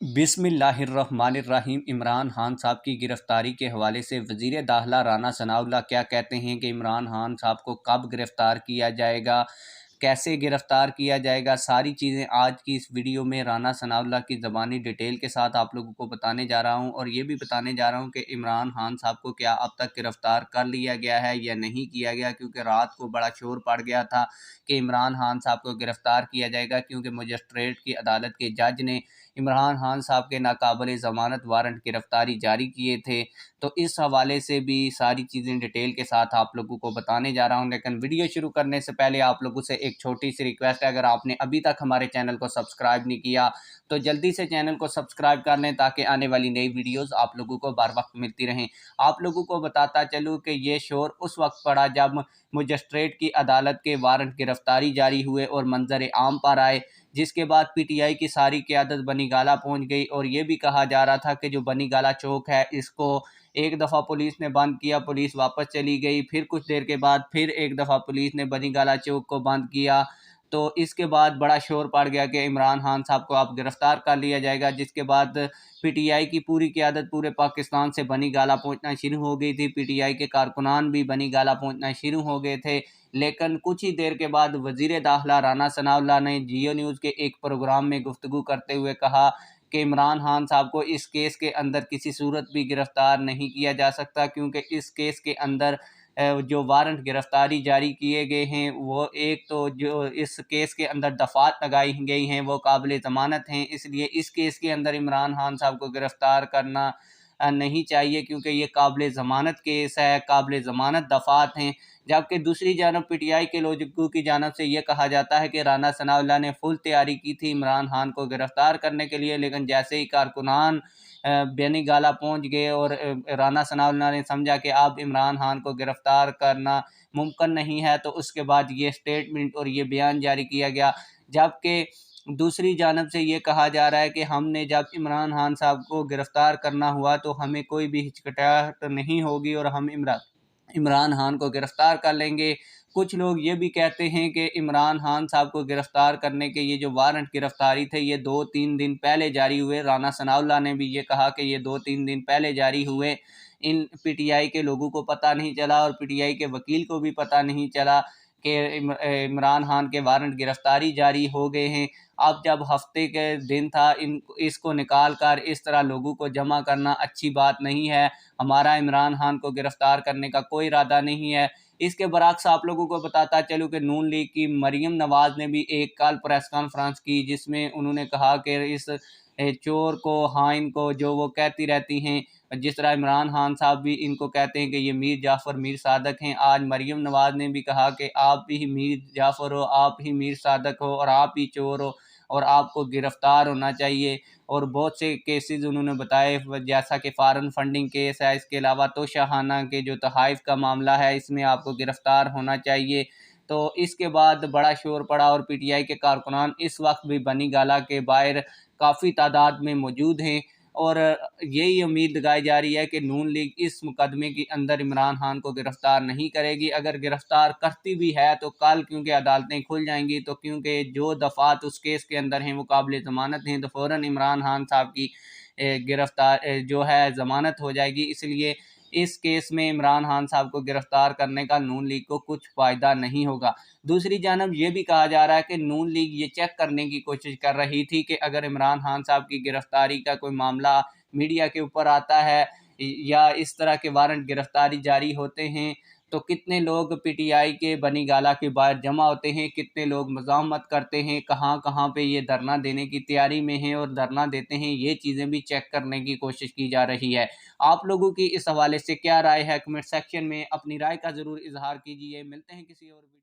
बिस्मिल्लाहिर्रहमानिर्रहीम। इमरान खान साहब की गिरफ़्तारी के हवाले से वज़ीर दाखिला राना सनाउल्लाह क्या कहते हैं कि इमरान खान साहब को कब गिरफ़्तार किया जाएगा, कैसे गिरफ़्तार किया जाएगा, सारी चीज़ें आज की इस वीडियो में राना सनाउल्लाह की ज़बानी डिटेल के साथ आप लोगों को बताने जा रहा हूं। और ये भी बताने जा रहा हूं कि इमरान खान साहब को क्या अब तक गिरफ़्तार कर लिया गया है या नहीं किया गया, क्योंकि रात को बड़ा शोर पड़ गया था कि इमरान खान साहब को गिरफ़्तार किया जाएगा, क्योंकि मजिस्ट्रेट की अदालत के जज ने इमरान खान साहब के नाकाबिल ज़मानत वारंट गिरफ़्तारी जारी किए थे। तो इस हवाले से भी सारी चीज़ें डिटेल के साथ आप लोगों को बताने जा रहा हूं। लेकिन वीडियो शुरू करने से पहले आप लोगों से एक छोटी सी रिक्वेस्ट है, अगर आपने अभी तक हमारे चैनल को सब्सक्राइब नहीं किया तो जल्दी से चैनल को सब्सक्राइब कर लें, ताकि आने वाली नई वीडियोज़ आप लोगों को बर वक्त मिलती रहें। आप लोगों को बताता चलूँ कि ये शोर उस वक्त पड़ा जब मजिस्ट्रेट की अदालत के वारंट गिरफ़्तारी जारी हुए और मंजर आम पर आए, जिसके बाद पीटीआई की सारी क़यादत बनी गाला पहुंच गई। और ये भी कहा जा रहा था कि जो बनी गाला चौक है, इसको एक दफ़ा पुलिस ने बंद किया, पुलिस वापस चली गई, फिर कुछ देर के बाद फिर एक दफ़ा पुलिस ने बनी गाला चौक को बंद किया। तो इसके बाद बड़ा शोर पड़ गया कि इमरान खान साहब को अब गिरफ़्तार कर लिया जाएगा, जिसके बाद पीटीआई की पूरी क़यादत पूरे पाकिस्तान से बनी गाला पहुंचना शुरू हो गई थी। पीटीआई के कारकुनान भी बनी गाला पहुंचना शुरू हो गए थे। लेकिन कुछ ही देर के बाद वज़ीर दाखिला राना सनाउल्लाह ने जियो न्यूज़ के एक प्रोग्राम में गुफ्तगू करते हुए कहा कि इमरान खान साहब को इस केस के अंदर किसी सूरत भी गिरफ़्तार नहीं किया जा सकता, क्योंकि इस केस के अंदर जो वारंट गिरफ़्तारी जारी किए गए हैं, वो एक तो जो इस केस के अंदर दफ़ात लगाई गई हैं वो काबिल ज़मानत हैं। इसलिए इस केस के अंदर इमरान खान साहब को गिरफ़्तार करना नहीं चाहिए, क्योंकि ये काबिल ज़मानत केस है, काबिल ज़मानत दफ़ात हैं। जबकि दूसरी जानब पीटीआई के लोगों की जानब से ये कहा जाता है कि राना सनाउल्लाह ने फुल तैयारी की थी इमरान खान को गिरफ़्तार करने के लिए, लेकिन जैसे ही कारकुनान बेनी गाला पहुंच गए और राना सनाउल्लाह ने समझा कि अब इमरान खान को गिरफ़्तार करना मुमकिन नहीं है, तो उसके बाद ये स्टेटमेंट और ये बयान जारी किया गया। जबकि दूसरी जानब से ये कहा जा रहा है कि हमने जब इमरान खान साहब को गिरफ़्तार करना हुआ तो हमें कोई भी हिचकिचाहट नहीं होगी और हम इमरान खान को गिरफ़्तार कर लेंगे। कुछ लोग ये भी कहते हैं कि इमरान खान साहब को गिरफ़्तार करने के ये जो वारंट गिरफ़्तारी थे, ये 2-3 दिन पहले जारी हुए। राना सनाउल्लाह ने भी ये कहा कि ये 2-3 दिन पहले जारी हुए, इन पीटीआई के लोगों को पता नहीं चला और पीटीआई के वकील को भी पता नहीं चला कि इमरान खान के वारंट गिरफ़्तारी जारी हो गए हैं। अब जब हफ्ते के दिन था, इसको निकाल कर इस तरह लोगों को जमा करना अच्छी बात नहीं है। हमारा इमरान खान को गिरफ़्तार करने का कोई इरादा नहीं है। इसके बरअक्स आप लोगों को बताता चलूँ कि नून लीग की मरीम नवाज़ ने भी एक कल प्रेस कॉन्फ्रेंस की, जिसमें उन्होंने कहा कि इस चोर को, हाइन को, जो वो कहती रहती हैं, जिस तरह इमरान खान साहब भी इनको कहते हैं कि ये मीर जाफ़र, मीर सादक हैं। आज मरीम नवाज़ ने भी कहा कि आप भी मीर जाफ़र हो, आप ही मीर सादक हो और आप ही चोर हो और आपको गिरफ़्तार होना चाहिए। और बहुत से केसेस उन्होंने बताए, जैसा कि फ़ॉरेन फंडिंग केस है, इसके अलावा तोशाखाना के जो तोहाइफ का मामला है, इसमें आपको गिरफ़्तार होना चाहिए। तो इसके बाद बड़ा शोर पड़ा और पीटीआई के कारकुनान इस वक्त भी बनी गाला के बाहर काफ़ी तादाद में मौजूद हैं। और यही उम्मीद लगाई जा रही है कि नून लीग इस मुकदमे के अंदर इमरान खान को गिरफ़्तार नहीं करेगी। अगर गिरफ़्तार करती भी है तो कल, क्योंकि अदालतें खुल जाएंगी, तो क्योंकि जो दफ़ात उस केस के अंदर हैं वो काबिल ज़मानत हैं, तो फ़ौरन इमरान खान साहब की गिरफ़्तार जो है ज़मानत हो जाएगी। इसलिए इस केस में इमरान खान साहब को गिरफ़्तार करने का नून लीग को कुछ फ़ायदा नहीं होगा। दूसरी जानब ये भी कहा जा रहा है कि नून लीग ये चेक करने की कोशिश कर रही थी कि अगर इमरान खान साहब की गिरफ़्तारी का कोई मामला मीडिया के ऊपर आता है या इस तरह के वारंट गिरफ़्तारी जारी होते हैं, तो कितने लोग पीटीआई के बनी गाला के बाहर जमा होते हैं, कितने लोग मज़ाहमत करते हैं, कहाँ कहाँ पे ये धरना देने की तैयारी में हैं और धरना देते हैं, ये चीज़ें भी चेक करने की कोशिश की जा रही है। आप लोगों की इस हवाले से क्या राय है? कमेंट सेक्शन में अपनी राय का ज़रूर इजहार कीजिए। मिलते हैं किसी और वीडियो